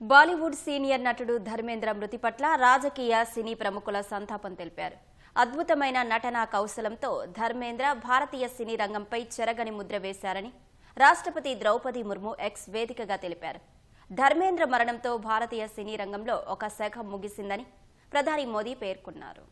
Bollywood senior నటుడు ధర్మేంద్ర మృతి పట్ల రాజకీయ సినీ ప్రముఖుల సంతాపం తెలిపారు. అద్భుతమైన నటనా కౌశలంతో ధర్మేంద్ర భారతీయ సినీ రంగంపై చెరగని ముద్ర వేశారని రాష్ట్రపతి ద్రౌపది ముర్ము ఎక్స్ వేదికగా తెలిపారు. ధర్మేంద్ర మరణంతో భారతీయ సినీ రంగంలో ఒక శకం ముగిసిందని ప్రధాని మోదీ పేర్కొన్నారు.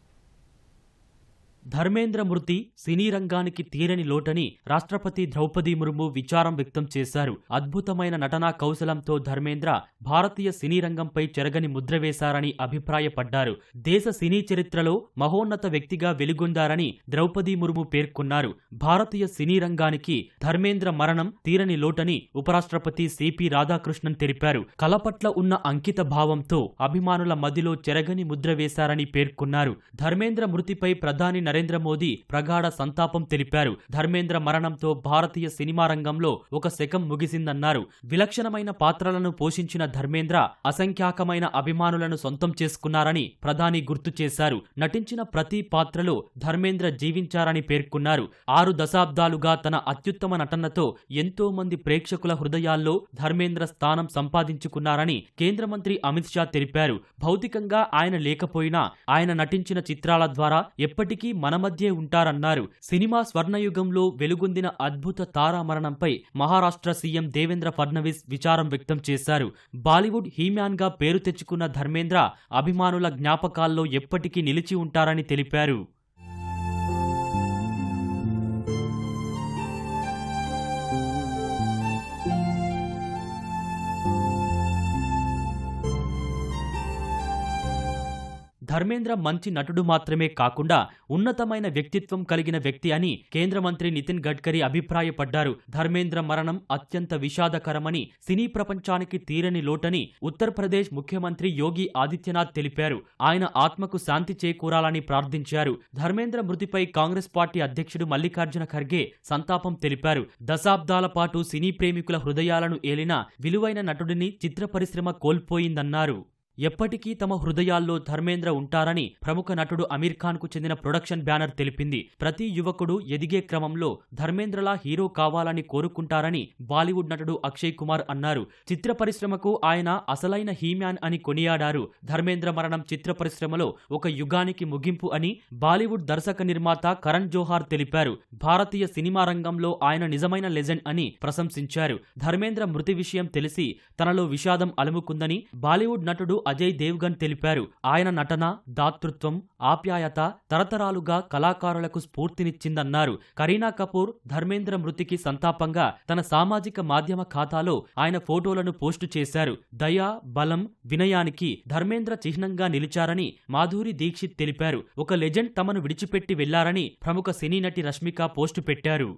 ధర్మేంద్ర మృతి సినీ రంగానికి తీరని లోటని రాష్ట్రపతి ద్రౌపది ముర్ము విచారం వ్యక్తం చేశారు. అద్భుతమైన నటనా కౌశలంతో ధర్మేంద్ర భారతీయ సినీ రంగంపై చెరగని ముద్ర వేశారని అభిప్రాయపడ్డారు. దేశ సినీ చరిత్రలో మహోన్నత వ్యక్తిగా వెలుగొందారని ద్రౌపది ముర్ము పేర్కొన్నారు. భారతీయ సినీ రంగానికి ధర్మేంద్ర మరణం తీరని లోటని ఉపరాష్ట్రపతి సిపి రాధాకృష్ణన్ తెలిపారు. కళ పట్ల ఉన్న అంకిత భావంతో అభిమానుల మదిలో చెరగని ముద్ర వేశారని పేర్కొన్నారు. ధర్మేంద్ర మృతిపై ప్రధాని నరేంద్ర మోదీ ప్రగాఢ సంతాపం తెలిపారు. ధర్మేంద్ర మరణంతో భారతీయ సినిమా రంగంలో ఒక శకం ముగిసిందన్నారు. విలక్షణమైన పాత్రలను పోషించిన ధర్మేంద్ర అసంఖ్యాకమైన అభిమానులను సొంతం చేసుకున్నారని ప్రధాని గుర్తు చేశారు. నటించిన ప్రతి పాత్రలో ధర్మేంద్ర జీవించారని పేర్కొన్నారు. 6 దశాబ్దాలుగా తన అత్యుత్తమ నటనతో ఎంతో మంది ప్రేక్షకుల హృదయాల్లో ధర్మేంద్ర స్థానం సంపాదించుకున్నారని కేంద్ర మంత్రి అమిత్ షా తెలిపారు. భౌతికంగా ఆయన లేకపోయినా ఆయన నటించిన చిత్రాల ద్వారా ఎప్పటికీ మన మధ్యే ఉంటారన్నారు. సినిమా స్వర్ణయుగంలో వెలుగొందిన అద్భుత తారా మరణంపై మహారాష్ట్ర సీఎం దేవేంద్ర ఫడ్నవీస్ విచారం వ్యక్తం చేశారు. బాలీవుడ్ హీమ్యాన్ గా పేరు తెచ్చుకున్న ధర్మేంద్ర అభిమానుల జ్ఞాపకాల్లో ఎప్పటికీ నిలిచి ఉంటారని తెలిపారు. ధర్మేంద్ర మంచి నటుడు మాత్రమే కాకుండా ఉన్నతమైన వ్యక్తిత్వం కలిగిన వ్యక్తి అని కేంద్ర మంత్రి నితిన్ గడ్కరీ అభిప్రాయపడ్డారు. ధర్మేంద్ర మరణం అత్యంత విషాదకరమని, సినీ ప్రపంచానికి తీరని లోటని ఉత్తరప్రదేశ్ ముఖ్యమంత్రి యోగి ఆదిత్యనాథ్ తెలిపారు. ఆయన ఆత్మకు శాంతి చేకూరాలని ప్రార్థించారు. ధర్మేంద్ర మృతిపై కాంగ్రెస్ పార్టీ అధ్యక్షుడు మల్లికార్జున ఖర్గే సంతాపం తెలిపారు. దశాబ్దాల పాటు సినీ ప్రేమికుల హృదయాలను ఏలిన విలువైన నటుడిని చిత్ర పరిశ్రమ కోల్పోయిందన్నారు. ఎప్పటికీ తమ హృదయాల్లో ధర్మేంద్ర ఉంటారని ప్రముఖ నటుడు అమీర్ ఖాన్ కు చెందిన ప్రొడక్షన్ బ్యానర్ తెలిపింది. ప్రతి యువకుడు ఎదిగే క్రమంలో ధర్మేంద్రలా హీరో కావాలని కోరుకుంటారని బాలీవుడ్ నటుడు అక్షయ్ కుమార్ అన్నారు. చిత్ర పరిశ్రమకు ఆయన అసలైన హీమ్యాన్ అని కొనియాడారు. ధర్మేంద్ర మరణం చిత్ర పరిశ్రమలో ఒక యుగానికి ముగింపు అని బాలీవుడ్ దర్శక నిర్మాత కరణ్ జోహార్ తెలిపారు. భారతీయ సినిమా రంగంలో ఆయన నిజమైన లెజెండ్ అని ప్రశంసించారు. ధర్మేంద్ర మృతి విషయం తెలిసి తనలో విషాదం అలుముకుందని బాలీవుడ్ నటుడు అజయ్ దేవ్గన్ తెలిపారు. ఆయన నటన, దాతృత్వం, ఆప్యాయత తరతరాలుగా కళాకారులకు స్ఫూర్తినిచ్చిందన్నారు. కరీనా కపూర్ ధర్మేంద్ర మృతికి సంతాపంగా తన సామాజిక మాధ్యమ ఖాతాలో ఆయన ఫోటోలను పోస్టు చేశారు. దయ, బలం, వినయానికి ధర్మేంద్ర చిహ్నంగా నిలిచారని మాధురి దీక్షిత్ తెలిపారు. ఒక లెజెండ్ తమను విడిచిపెట్టి వెళ్లారని ప్రముఖ సినీ నటి రష్మిక పోస్టు పెట్టారు.